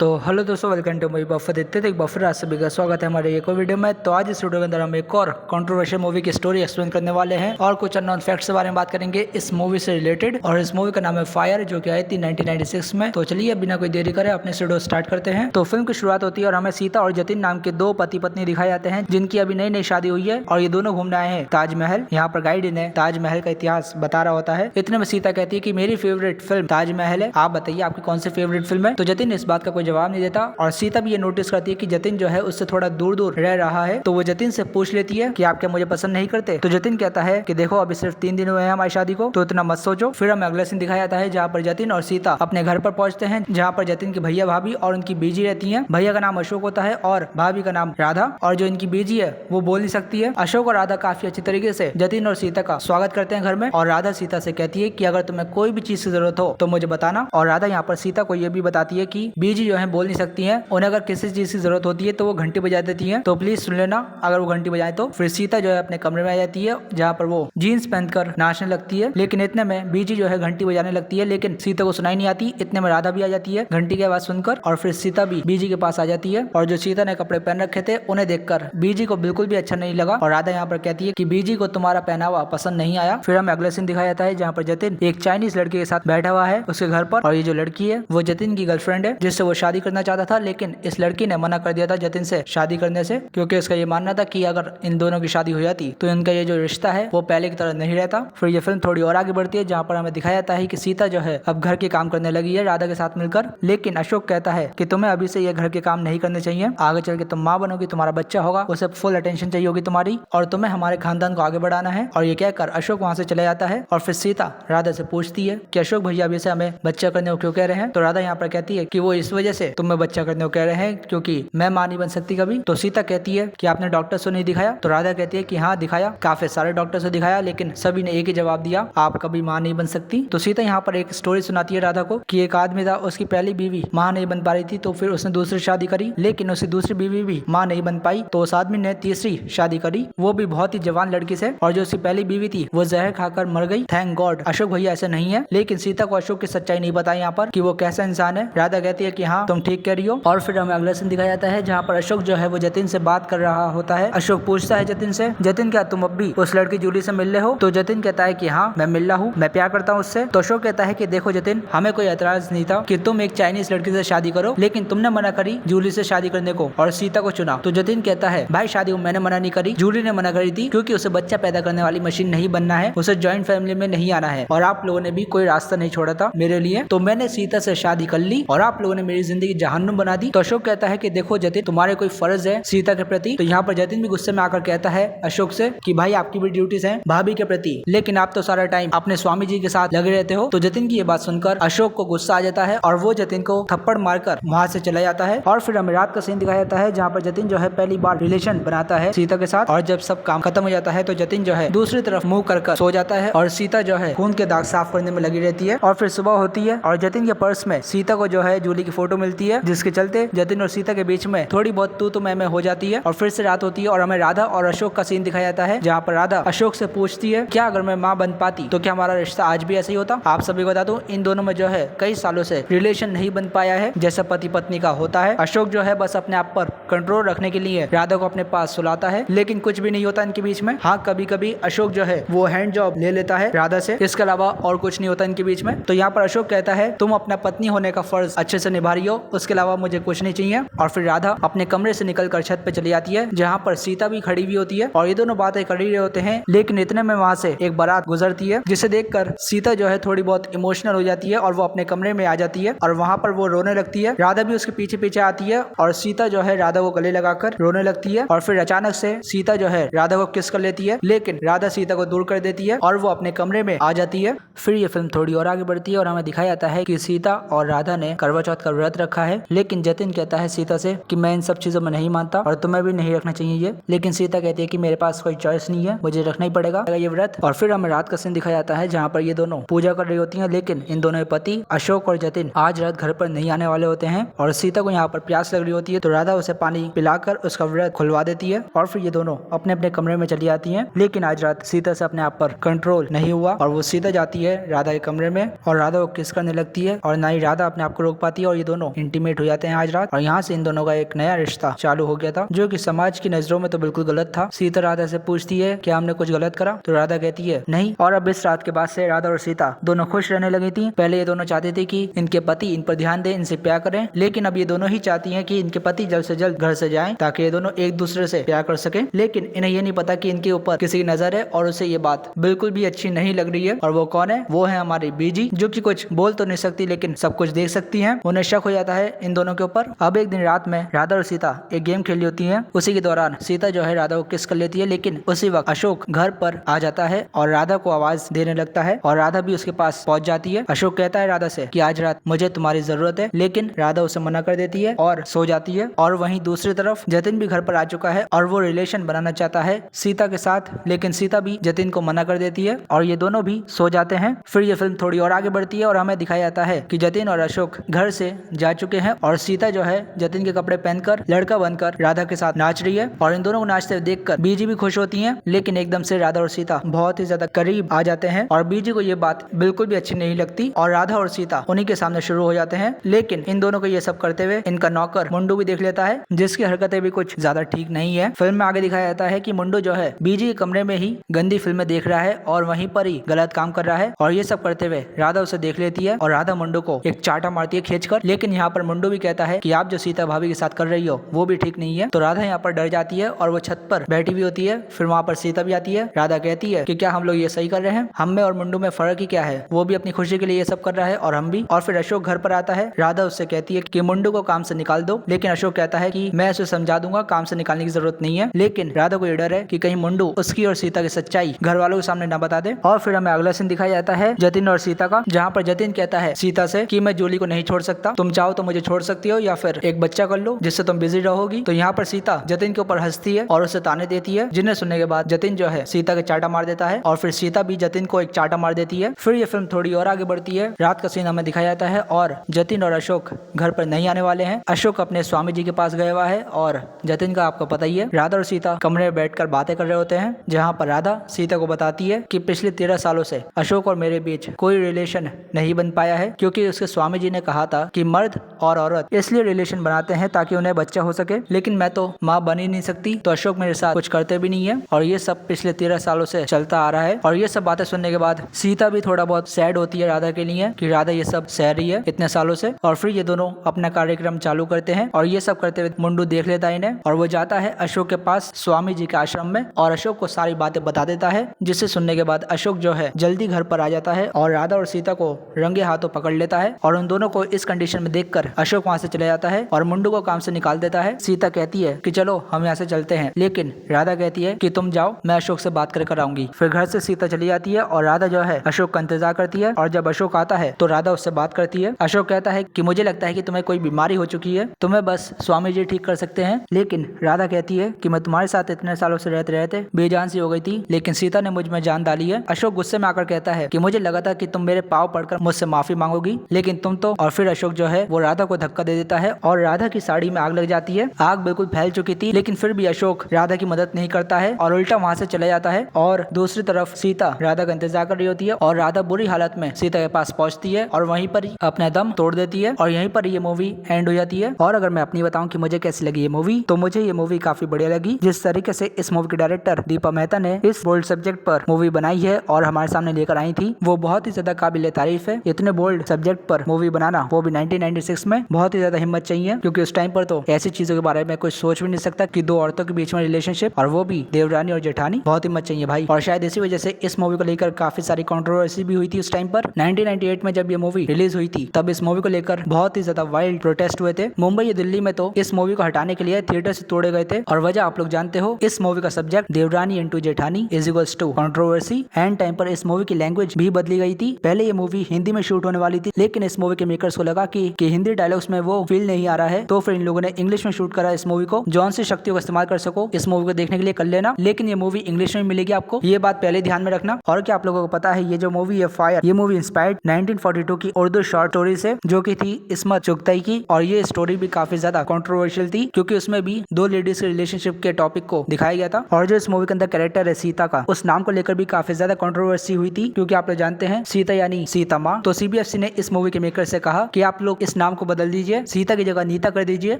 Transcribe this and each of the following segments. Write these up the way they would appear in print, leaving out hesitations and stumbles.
तो हेलो दोस्तों, welcome two movie buffer. देखते थे एक बफर आज सभी का स्वागत है हमारे एक और वीडियो में। तो आज इस वीडियो के अंदर हम एक और कंट्रोवर्शियल मूवी की स्टोरी एक्सप्लेन करने वाले हैं और कुछ अननोन फैक्ट्स के बारे में बात करेंगे इस मूवी से रिलेटेड। और इस मूवी का नाम है फायर, जो कि आई थी 1996 में। तो चलिए बिना कोई देरी करे अपने वीडियो स्टार्ट करते हैं। तो फिल्म की शुरुआत होती है और हमें सीता और जतिन नाम के दो पति पत्नी दिखाए जाते हैं, जिनकी अभी नई नई शादी हुई है और ये दोनों घूमने आए हैं ताजमहल। यहाँ पर गाइड इन्हें ताजमहल का इतिहास बता रहा होता है। इतने में सीता कहती है कि मेरी फेवरेट फिल्म ताजमहल है, आप बताइए आपकी कौन सी फेवरेट फिल्म है। तो जतिन इस बात का कोई जवाब नहीं देता और सीता भी ये नोटिस करती है कि जतिन जो है उससे थोड़ा दूर दूर रह रहा है। तो वो जतिन से पूछ लेती है कि आप क्या मुझे पसंद नहीं करते। तो जतिन कहता है कि देखो अभी सिर्फ 3 दिन हुए हैं हमारी शादी को, तो इतना मत सोचो। फिर हमें अगला सीन दिखाया जाता है जहाँ पर जतिन और सीता अपने घर पर पहुंचते हैं, जहाँ पर जतिन की भैया भाभी और उनकी बीजी रहती है। भैया का नाम अशोक होता है और भाभी का नाम राधा, और जो इनकी बीजी है वो बोल नहीं सकती है। अशोक और राधा काफी अच्छी तरीके से जतिन और सीता का स्वागत करते हैं घर में। और राधा सीता से कहती है कि अगर तुम्हें कोई भी चीज की जरूरत हो तो मुझे बताना। और राधा यहाँ पर सीता को ये भी बताती है कि बीजी जो है बोल नहीं सकती है, उन्हें अगर किसी चीज की जरूरत होती है तो वो घंटी बजा देती है, तो प्लीज सुन लेना अगर वो घंटी बजाए तो। फिर सीता जो है अपने कमरे में आ जाती है, जहाँ पर वो जीन्स पहनकर नाचने लगती है। लेकिन इतने में बीजी जो है घंटी बजाने लगती है, लेकिन सीता को सुनाई नहीं आती। इतने में राधा भी आ जाती है घंटी की आवाज सुनकर, और फिर सीता भी बीजी के पास आ जाती है। और जो सीता ने कपड़े पहन रखे थे उन्हें देखकर बीजी को बिल्कुल भी अच्छा नहीं लगा। और राधा यहाँ पर कहती है कि बीजी को तुम्हारा पहनावा पसंद नहीं आया। फिर हमें अगले सीन दिखाया जाता है जहाँ पर जतिन एक चाइनीज लड़के के साथ बैठा हुआ है उसके घर पर। और ये जो लड़की है वो जतिन की गर्लफ्रेंड है, जिससे वो शादी करना चाहता था, लेकिन इस लड़की ने मना कर दिया था जतिन से शादी करने से, क्योंकि उसका ये मानना था कि अगर इन दोनों की शादी हो जाती तो इनका ये जो रिश्ता है वो पहले की तरह नहीं रहता। फिर ये फिल्म थोड़ी और आगे बढ़ती है जहाँ पर हमें दिखाया जाता है कि सीता जो है अब घर के काम करने लगी है राधा के साथ मिलकर। लेकिन अशोक कहता है कि तुम्हें अभी से ये घर के काम नहीं करने चाहिए, आगे चल के तुम माँ बनोगी, तुम्हारा बच्चा होगा, उसे फुल अटेंशन चाहिए होगी तुम्हारी, और तुम्हें हमारे खानदान को आगे बढ़ाना है। और ये कहकर अशोक वहाँ से चला जाता है। और फिर सीता राधा से पूछती है कि अशोक भैया अभी से हमें बच्चा करने को क्यों कह रहे हैं। तो राधा यहाँ पर कहती है कि वो इस वजह से तुम्हें बच्चा करने को कह रहे हैं क्योंकि मैं माँ नहीं बन सकती कभी। तो सीता कहती है कि आपने डॉक्टर से नहीं दिखाया। तो राधा कहती है कि हाँ दिखाया, काफी सारे डॉक्टर से दिखाया, लेकिन सभी ने एक ही जवाब दिया, आप कभी माँ नहीं बन सकती। तो सीता यहाँ पर एक स्टोरी सुनाती है राधा को कि एक आदमी था, उसकी पहली बीवी माँ नहीं बन पा रही थी, तो फिर उसने दूसरी शादी करी, लेकिन उसकी दूसरी बीवी भी माँ नहीं बन पाई, तो उस आदमी ने तीसरी शादी करी, वो भी बहुत ही जवान लड़की से, और जो उसकी पहली बीवी थी वो जहर खाकर मर गई। थैंक गॉड अशोक भैया ऐसे नहीं है। लेकिन सीता को अशोक की सच्चाई नहीं बताई यहाँ पर कि वो कैसा इंसान है। राधा कहती है कि हाँ तुम ठीक कह रही हो। और फिर हमें अगला सीन दिखाया जाता है जहाँ पर अशोक जो है वो जतिन से बात कर रहा होता है। अशोक पूछता है जतिन से, जतिन क्या तुम अब भी उस लड़की जूली से मिल रहे हो। तो जतिन कहता है कि हाँ मैं मिल रहा हूँ, मैं प्यार करता हूँ उससे। तो अशोक कहता है कि देखो जतिन, हमें कोई एतराज नहीं था कि तुम एक चाइनीज लड़की से शादी करो, लेकिन तुमने मना करी जूली से शादी करने को और सीता को चुना। तो जतिन कहता है भाई शादी मैंने मना नहीं करी, जूली ने मना करी थी, क्योंकि उसे बच्चा पैदा करने वाली मशीन नहीं बनना है, उसे ज्वाइंट फैमिली में नहीं आना है, और आप लोगों ने भी कोई रास्ता नहीं छोड़ा था मेरे लिए, तो मैंने सीता से शादी कर ली और आप लोगों ने मेरी जिंदगी जहन्नुम बना दी। तो अशोक कहता है कि देखो जतिन, तुम्हारे कोई फर्ज है सीता के प्रति। तो यहाँ पर जतिन भी गुस्से में आकर कहता है अशोक से कि भाई आपकी भी ड्यूटीज हैं भाभी के प्रति, लेकिन आप तो सारा टाइम अपने स्वामी जी के साथ लगे रहते हो। तो जतिन की ये बात सुनकर अशोक को गुस्सा आ जाता है और वो जतिन को थप्पड़ मारकर वहां से चला जाता है। और फिर हमें रात का सीन दिखाया जाता है जहाँ पर जतिन जो है पहली बार रिलेशन बनाता है सीता के साथ, और जब सब काम खत्म हो जाता है तो जतिन जो है दूसरी तरफ मुंह कर सो जाता है और सीता जो है खून के दाग साफ करने में लगी रहती है। और फिर सुबह होती है और जतिन के पर्स में सीता को जो है जूली की फोटो मिलती है, जिसके चलते जतिन और सीता के बीच में थोड़ी बहुत तू मैं हो जाती है। और फिर से रात होती है और हमें राधा और अशोक का सीन दिखाया जाता है जहाँ पर राधा अशोक से पूछती है क्या अगर मैं माँ बन पाती तो क्या हमारा रिश्ता आज भी ऐसा ही होता। आप सभी को बता दूं इन दोनों में जो है कई सालों से रिलेशन नहीं बन पाया है जैसा पति पत्नी का होता है। अशोक जो है बस अपने आप पर कंट्रोल रखने के लिए राधा को अपने पास सुलाता है, लेकिन कुछ भी नहीं होता इनके बीच में। हाँ कभी कभी अशोक जो है वो हैंड जॉब ले लेता है राधा से, इसके अलावा और कुछ नहीं होता इनके बीच में। तो यहाँ पर अशोक कहता है तुम अपना पत्नी होने का फर्ज अच्छे से निभा रही हो, उसके अलावा मुझे कुछ नहीं चाहिए। और फिर राधा अपने कमरे से निकलकर छत पे चली जाती है जहाँ पर सीता भी खड़ी हुई होती है और ये दोनों बातें कर रहे होते हैं। लेकिन इतने में वहाँ से एक बारात गुजरती है, जिसे देखकर सीता जो है थोड़ी बहुत इमोशनल हो जाती है और वो अपने कमरे में आ जाती है और वहाँ पर वो रोने लगती है। राधा भी उसके पीछे पीछे आती है और सीता जो है राधा को गले लगाकर रोने लगती है। और फिर अचानक से सीता जो है राधा को किस कर लेती है, लेकिन राधा सीता को दूर कर देती है और वो अपने कमरे में आ जाती है। फिर ये फिल्म थोड़ी और आगे बढ़ती है और हमें दिखाया जाता है कि सीता और राधा ने करवा चौथ का व्रत रखा है, लेकिन जतिन कहता है सीता से कि मैं इन सब चीजों में नहीं मानता और तुम्हें भी नहीं रखना चाहिए ये। लेकिन सीता कहती है कि मेरे पास कोई चॉइस नहीं है, मुझे रखना ही पड़ेगा ये व्रत। और फिर हमें रात का सीन दिखाया जाता है जहाँ पर ये दोनों पूजा कर रही होती हैं, लेकिन इन दोनों के पति अशोक और जतिन आज रात घर पर नहीं आने वाले होते हैं और सीता को यहाँ पर प्यास लग रही होती है। तो राधा उसे पानी पिलाकर उसका व्रत खुलवा देती है और फिर ये दोनों अपने अपने कमरे में चली जाती हैं। लेकिन आज रात सीता से अपने आप पर कंट्रोल नहीं हुआ और वो सीधा जाती है राधा के कमरे में और राधा को किस करने लगती है और ना ही राधा अपने आप को रोक पाती है और ये दोनों दोनों इंटीमेट हो जाते हैं आज रात और यहाँ से इन दोनों का एक नया रिश्ता चालू हो गया था जो कि समाज की नजरों में तो बिल्कुल गलत था। सीता राधा से पूछती है कि हमने कुछ गलत करा, तो राधा कहती है नहीं। और अब इस रात के बाद से राधा और सीता दोनों खुश रहने लगी थी। पहले ये दोनों चाहती थी कि इनके पति इन पर ध्यान दें, इनसे प्यार करें, लेकिन अब ये दोनों ही चाहती हैं कि इनके पति जल्द से जल्द घर से जाएं ताकि ये दोनों एक दूसरे से प्यार कर सकें। लेकिन इन्हें ये नहीं पता कि इनके ऊपर किसी की नजर है और उसे ये बात बिल्कुल भी अच्छी नहीं लग रही है। और वो कौन है? वो है हमारी बीजी, जो कि कुछ बोल तो नहीं सकती लेकिन सब कुछ देख सकती है। उन्हें शक हो जाता है इन दोनों के ऊपर। अब एक दिन रात में राधा और सीता एक गेम खेल होती है। उसी के दौरान सीता जो है राधा को किस कर लेती है, लेकिन उसी वक्त अशोक घर पर आ जाता है और राधा को आवाज देने लगता है और राधा भी उसके पास पहुंच जाती है। अशोक कहता है राधा से कि आज रात मुझे तुम्हारी जरूरत है, लेकिन राधा उसे मना कर देती है और सो जाती है। और वहीं दूसरी तरफ जतिन भी घर पर आ चुका है और वो रिलेशन बनाना चाहता है सीता के साथ, लेकिन सीता भी जतिन को मना कर देती है और ये दोनों भी सो जाते हैं। फिर ये फिल्म थोड़ी और आगे बढ़ती है और हमें दिखाया जाता है कि जतिन और अशोक घर से जा चुके हैं और सीता जो है जतिन के कपड़े पहनकर लड़का बनकर राधा के साथ नाच रही है और इन दोनों को नाचते हुए देखकर बीजी भी खुश होती हैं। लेकिन एकदम से राधा और सीता बहुत ही ज्यादा करीब आ जाते हैं और बीजी को ये बात बिल्कुल भी अच्छी नहीं लगती और राधा और सीता उन्हीं के सामने शुरू हो जाते हैं। लेकिन इन दोनों को ये सब करते हुए इनका नौकर मुंडू भी देख लेता है, जिसकी हरकतें भी कुछ ज्यादा ठीक नहीं है। फिल्म में आगे दिखाया जाता है कि मुंडू जो है बीजी के कमरे में ही गंदी फिल्में देख रहा है और वहीं पर ही गलत काम कर रहा है और ये सब करते हुए राधा उसे देख लेती है और राधा मुंडू को एक चाटा मारती है खींचकर। लेकिन यहाँ पर मुंडू भी कहता है कि आप जो सीता भाभी के साथ कर रही हो वो भी ठीक नहीं है। तो राधा यहाँ पर डर जाती है और वो छत पर बैठी हुई होती है। फिर वहाँ पर सीता भी आती है। राधा कहती है कि क्या हम लोग ये सही कर रहे हैं? हम में और मुंडू में फर्क ही क्या है? वो भी अपनी खुशी के लिए ये सब कर रहा है और हम भी। और फिर अशोक घर पर आता है। राधा उससे कहती है कि मुंडू को काम से निकाल दो, लेकिन अशोक कहता है कि मैं उसे समझा दूंगा, काम से निकालने की जरूरत नहीं है। लेकिन राधा को ये डर है कि कहीं मुंडू उसकी और सीता की सच्चाई घर वालों के सामने न बता दे। और फिर हमें अगला सीन दिखाया जाता है जतिन और सीता का, जहाँ पर जतिन कहता है सीता से कि मैं जूली को नहीं छोड़ सकता, तुम चाहो तो मुझे छोड़ सकती हो या फिर एक बच्चा कर लो जिससे तुम बिजी रहोगी। तो यहाँ पर सीता जतिन के ऊपर हंसती है और उसे ताने देती है, जिन्हें सुनने के बाद जतिन जो है सीता के चाटा मार देता है और फिर सीता भी जतिन को एक चाटा मार देती है। फिर ये फिल्म थोड़ी और आगे बढ़ती है। रात का सीन हमें दिखाया जाता है और जतिन और अशोक घर पर नहीं आने वाले हैं। अशोक अपने स्वामी जी के पास गया हुआ है और जतिन का आपको पता ही है। राधा और सीता कमरे में बैठकर बातें कर रहे होते हैं, जहाँ पर राधा सीता को बताती है कि पिछले 13 सालों से अशोक और मेरे बीच कोई रिलेशन नहीं बन पाया है, क्योंकि उसके स्वामी जी ने कहा था कि मर्द और औरत इसलिए रिलेशन बनाते हैं ताकि उन्हें बच्चा हो सके, लेकिन मैं तो माँ बन ही नहीं सकती, तो अशोक मेरे साथ कुछ करते भी नहीं है और ये सब पिछले 13 सालों से चलता आ रहा है। और ये सब बातें सुनने के बाद सीता भी थोड़ा बहुत सैड होती है राधा के लिए कि राधा ये सब सह रही है इतने सालों से। और फिर ये दोनों अपना कार्यक्रम चालू करते हैं और ये सब करते हुए मुंडू देख लेता है इन्हें और वो जाता है अशोक के पास स्वामी जी के आश्रम में और अशोक को सारी बातें बता देता है, जिसे सुनने के बाद अशोक जो है जल्दी घर पर आ जाता है और राधा और सीता को रंगे हाथों पकड़ लेता है और उन दोनों को इस कंडीशन में देखकर अशोक वहाँ से चले जाता है और मुंडू को काम से निकाल देता है। सीता कहती है कि चलो हम यहाँ से चलते हैं, लेकिन राधा कहती है कि तुम जाओ, मैं अशोक से बात कर आऊंगी। फिर घर से सीता चली जाती है और राधा जो है अशोक का इंतजार करती है और जब अशोक आता है तो राधा उससे बात करती है। अशोक कहता है कि मुझे लगता है कि तुम्हें कोई बीमारी हो चुकी है, तुम्हें बस स्वामी जी ठीक कर सकते हैं। लेकिन राधा कहती है कि मैं तुम्हारे साथ इतने सालों से रहते रहते बेजान सी हो गई थी, लेकिन सीता ने मुझ में जान डाली है। अशोक गुस्से में आकर कहता है कि मुझे लगा था कि तुम मेरे पाँव पड़कर मुझसे माफी मांगोगी, लेकिन तुम तो। और फिर अशोक जो है वो राधा को धक्का दे देता है और राधा की साड़ी में आग लग जाती है। आग बिल्कुल फैल चुकी थी, लेकिन फिर भी अशोक राधा की मदद नहीं करता है और उल्टा वहाँ से चला जाता है। और दूसरी तरफ सीता राधा का इंतजार कर रही होती है और राधा बुरी हालत में सीता के पास पहुंचती है और वहीं पर अपना दम तोड़ देती है और यहीं पर ये मूवी एंड हो जाती है। और अगर मैं अपनी बताऊं कि मुझे कैसी लगी ये मूवी, तो मुझे ये मूवी काफी बढ़िया लगी। जिस तरीके से इस मूवी के डायरेक्टर दीपा मेहता ने इस बोल्ड सब्जेक्ट पर मूवी बनाई है और हमारे सामने लेकर आई थी, वो बहुत ही ज्यादा काबिल तारीफ है। इतने बोल्ड सब्जेक्ट पर मूवी बनाना, वो भी 1996 में, बहुत ही ज्यादा हिम्मत चाहिए, क्योंकि उस टाइम पर तो ऐसी चीजों के बारे में कोई सोच भी नहीं सकता कि दो औरतों के बीच में रिलेशनशिप, और वो भी देवरानी और जेठानी। बहुत हिम्मत चाहिए भाई। और शायद इसी वजह से इस मूवी को लेकर काफी सारी कंट्रोवर्सी भी हुई थी उस टाइम पर। 1998 में जब ये मूवी रिलीज हुई थी, तब इस मूवी को लेकर बहुत ही ज्यादा वाइल्ड प्रोटेस्ट हुए थे। मुंबई या दिल्ली में तो इस मूवी को हटाने के लिए थिएटर से तोड़े गए थे, और वजह आप लोग जानते हो। इस मूवी का subject devrani into jethani is equals to controversy. And time पर इस मूवी की लैंग्वेज भी बदली गई थी। पहले ये मूवी हिंदी में शूट होने वाली थी, लेकिन इस मूवी के मेकर्स को लगा कि हिंदी डायलॉग्स में वो फील नहीं आ रहा है, तो फिर इन लोगों ने इंग्लिश में शूट करा इस मूवी को। जौन सी शक्तियों का इस्तेमाल कर सको इस मूवी को देखने के लिए कर लेना, लेकिन ये मूवी इंग्लिश में मिलेगी आपको, ये बात पहले ध्यान में रखना। और क्या आप लोगों को पता है, ये जो मूवी है फायर, ये मूवी इंस्पायर्ड 1942 की उर्दू शॉर्ट स्टोरी से, जो की थी इस्मत चुगताई की। और ये स्टोरी भी काफी ज्यादा कंट्रोवर्शियल थी, क्योंकि उसमें भी दो लेडीज के रिलेशनशिप के टॉपिक को दिखाया गया था। और जो इस मूवी के अंदर कैरेक्टर है सीता का, उस नाम को लेकर भी काफी ज्यादा कंट्रोवर्सी हुई थी, क्योंकि आप लोग जानते हैं सीता यानी सीता माँ। तो सीबीएफसी ने इस मूवी के मेकर से कहा कि आप लोग इस नाम को बदल दीजिए, सीता की जगह नीता कर दीजिए।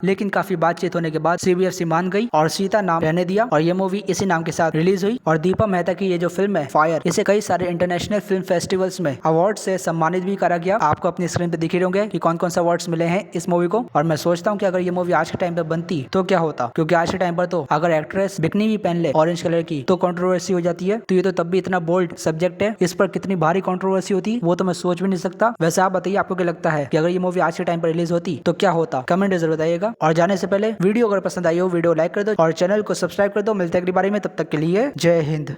लेकिन काफी बातचीत होने के बाद CBFC मान गई और सीता नाम रहने दिया और ये मूवी इसी नाम के साथ रिलीज हुई। और दीपा मेहता की ये जो फिल्म है फायर, इसे कई सारे इंटरनेशनल फिल्म फेस्टिवल्स में अवार्ड से सम्मानित भी करा गया। आपको अपनी स्क्रीन पे दिख ही होंगे कि कौन कौन से अवार्ड्स मिले हैं इस मूवी को। और मैं सोचता हूँ कि अगर ये मूवी आज के टाइम पे बनती तो क्या होता, क्योंकि आज के टाइम पर तो अगर एक्ट्रेस बिकनी भी पहन ले ऑरेंज कलर की तो कंट्रोवर्सी हो जाती है। तो ये तो तब भी इतना बोल्ड सब्जेक्ट है, इस पर कितनी भारी कंट्रोवर्सी होती वो तो मैं सोच भी नहीं सकता। वैसे आप बताइए आपको क्या लगता है कि अगर ये मूवी आज के टाइम पर रिलीज होती तो क्या होता, कमेंट जरूर बताइएगा। और जाने से पहले वीडियो अगर पसंद आई हो वीडियो लाइक कर दो और चैनल को सब्सक्राइब कर दो। मिलते हैं अगली बारी में, तब तक के लिए जय हिंद।